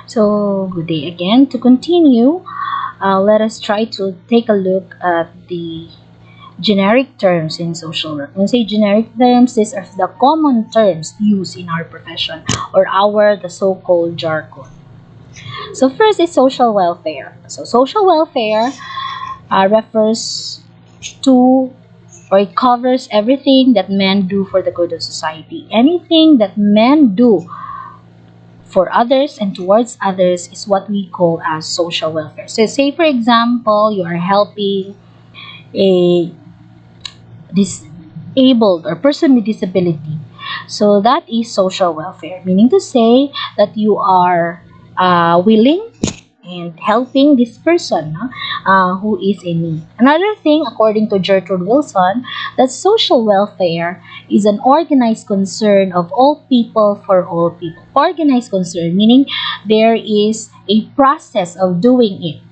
So, good day again. To continue, let us try to take a look at the generic terms in social work. When we say generic terms, these are the common terms used in our profession or the so-called jargon. So, first is social welfare. So, social welfare refers to or it covers everything that men do for the good of society. Anything that men do for others and towards others is what we call as social welfare. So say for example, you are helping a disabled or person with disability. So that is social welfare, meaning to say that you are willing and helping this person who is in need. Another thing, according to Gertrude Wilson, that social welfare is an organized concern of all people for all people. Organized concern, meaning there is a process of doing it,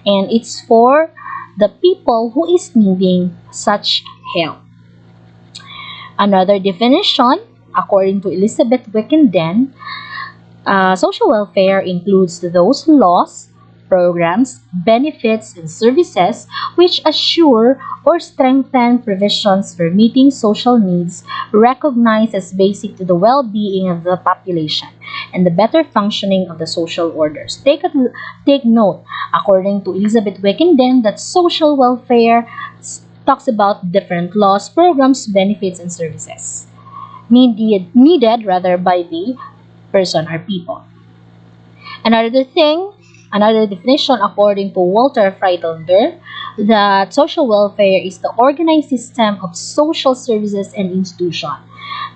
and it's for the people who is needing such help. Another definition, according to Elizabeth Wickenden, social welfare includes those laws, programs, benefits, and services which assure or strengthen provisions for meeting social needs recognized as basic to the well-being of the population and the better functioning of the social orders. Take note, according to Elizabeth Wickenden, that social welfare talks about different laws, programs, benefits, and services needed rather by the person or people. Another thing, another definition according to Walter Friedlander, that social welfare is the organized system of social services and institutions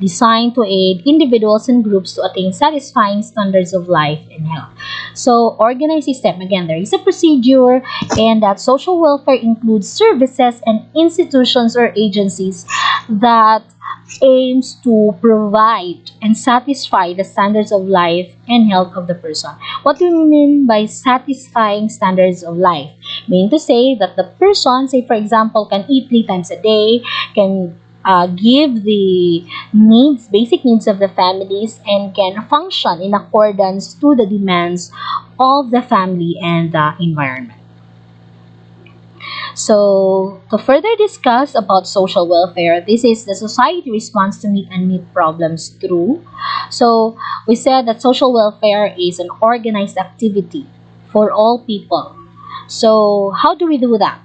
designed to aid individuals and groups to attain satisfying standards of life and health. So, organized system, again, there is a procedure, and that social welfare includes services and institutions or agencies that aims to provide and satisfy the standards of life and health of the person. What do we mean by satisfying standards of life? Meaning to say that the person, say for example, can eat 3 times a day, can give the needs, basic needs of the families, and can function in accordance to the demands of the family and the environment. So, to further discuss about social welfare, this is the society response to meet and meet problems through. So, we said that social welfare is an organized activity for all people. So, how do we do that?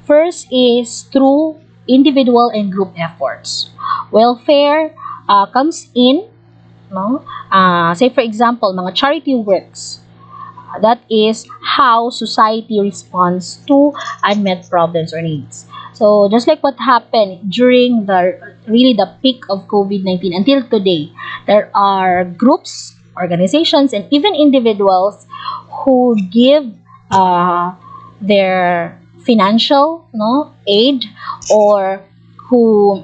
First is through individual and group efforts. Welfare comes in, no? Say for example, mga charity works. That is how society responds to unmet problems or needs. So just like what happened during the peak of COVID-19 until today, there are groups, organizations, and even individuals who give their financial aid, or who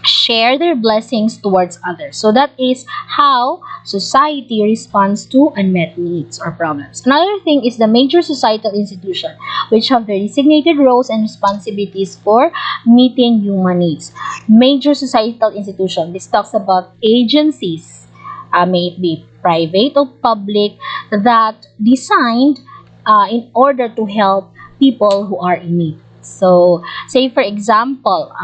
share their blessings towards others. So that is how society responds to unmet needs or problems. Another thing is the major societal institution, which have their designated roles and responsibilities for meeting human needs. Major societal institution, this talks about agencies, may it be private or public, that designed in order to help people who are in need. So, say for example,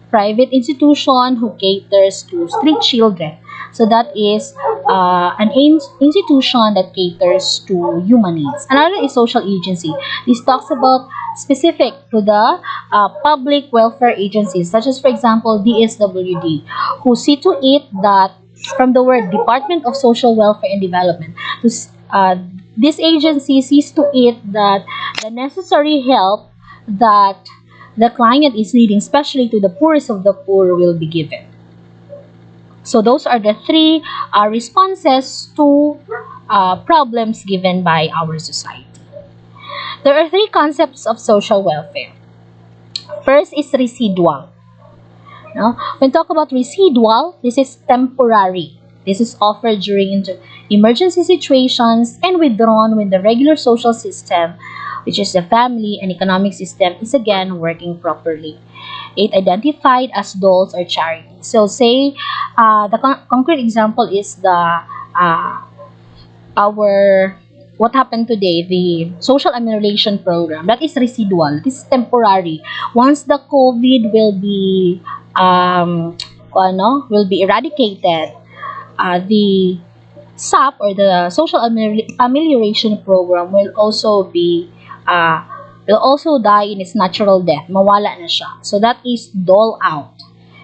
private institution who caters to street children. So that is an institution that caters to human needs. Another is social agency. This talks about specific to the public welfare agencies, such as for example DSWD, who see to it that, from the word Department of Social Welfare and Development, this agency sees to it that the necessary help that the client is needing, especially to the poorest of the poor, will be given. So those are the three responses to problems given by our society. There are three concepts of social welfare. First is residual. No? When talk about residual, this is temporary. This is offered during emergency situations and withdrawn when the regular social system, which is the family and economic system, is again working properly. It identified as doles or charity. So say the concrete example is the our what happened today, the social amelioration program, that is residual, this is temporary. Once the COVID will be will be eradicated, the SAP or the social amelioration program uh, will also die in its natural death. Mawala na siya. So that is dole out,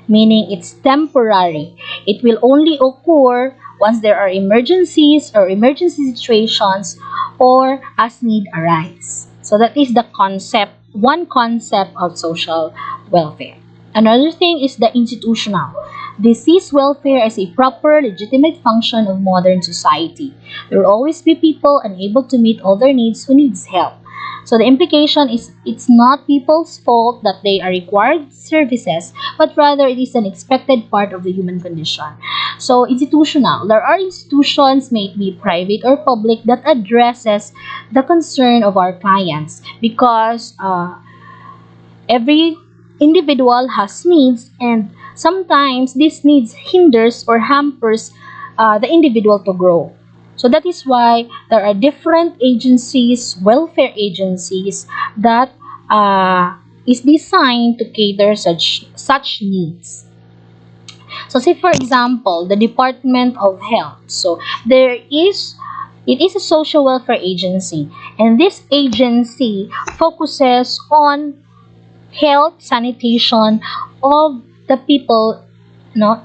meaning it's temporary. It will only occur once there are emergencies or emergency situations or as need arise. So that is the concept, one concept of social welfare. Another thing is the institutional. Disease welfare is a proper, legitimate function of modern society. There will always be people unable to meet all their needs who needs help. So the implication is it's not people's fault that they are required services, but rather it is an expected part of the human condition. So institutional. There are institutions, may it be private or public, that addresses the concern of our clients because every individual has needs, and sometimes these needs hinders or hampers the individual to grow. So that is why there are different agencies, welfare agencies, that is designed to cater such needs. So say for example, the Department of Health. So it is a social welfare agency, and this agency focuses on health sanitation of the people,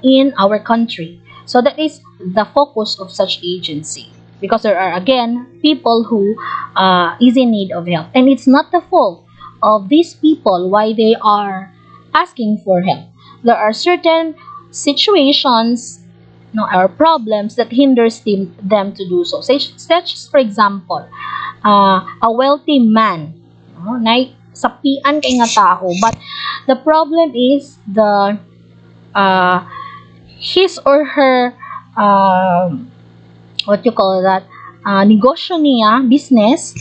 in our country. So that is the focus of such agency, because there are again people who is in need of help, and it's not the fault of these people why they are asking for help. There are certain situations, or problems that hinders them to do so. Such as, for example, a wealthy man, na sapian kay nga tao, but the problem is the his or her what you call that, negosyo niya, business,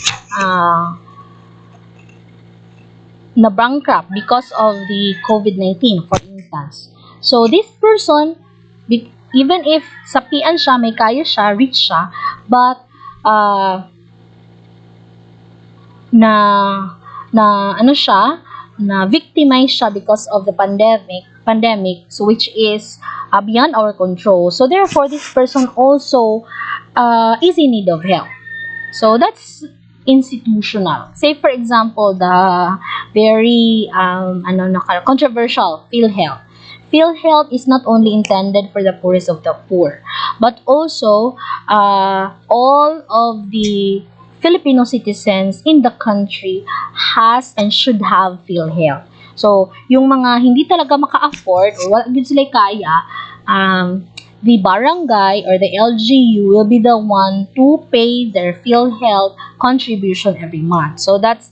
na bankrupt because of the COVID-19, for instance. So this person, even if sapian siya, may kaya siya, rich siya, but na ano siya, na victimize siya because of the pandemic, so which is beyond our control. So therefore this person also is in need of help. So that's institutional. Say for example, the very controversial PhilHealth. PhilHealth is not only intended for the poorest of the poor, but also all of the Filipino citizens in the country has and should have PhilHealth. So, yung mga hindi talaga maka-afford or wala din sila kaya, the barangay or the LGU will be the one to pay their PhilHealth contribution every month. So that's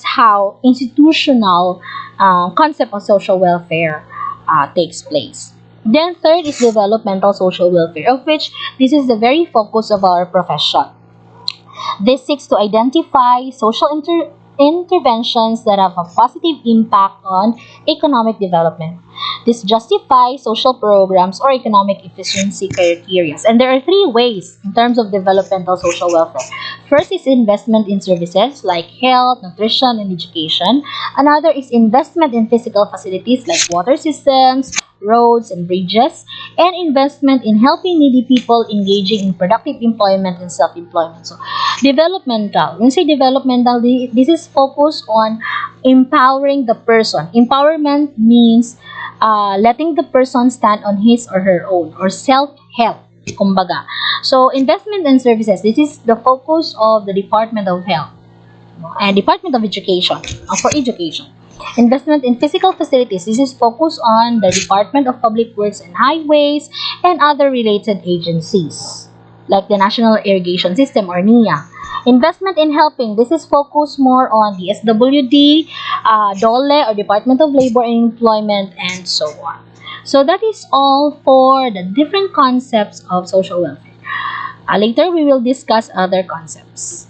how institutional concept of social welfare takes place. Then third is developmental social welfare, of which this is the very focus of our profession. This seeks to identify social interventions that have a positive impact on economic development. This justifies social programs or economic efficiency criteria. And there are three ways in terms of developmental social welfare. First is investment in services like health, nutrition, and education. Another is investment in physical facilities like water systems, roads, and bridges, and investment in helping needy people engaging in productive employment and self-employment. So, developmental. When we say developmental, this is focused on empowering the person. Empowerment means letting the person stand on his or her own, or self-help, kumbaga. So, investment in services, this is the focus of the Department of Health and Department of Education, for education. Investment in physical facilities, this is focused on the Department of Public Works and Highways and other related agencies, like the National Irrigation System or NIA. Investment in helping, this is focused more on the SWD, DOLE or Department of Labor and Employment, and so on. So that is all for the different concepts of social welfare. Later we will discuss other concepts.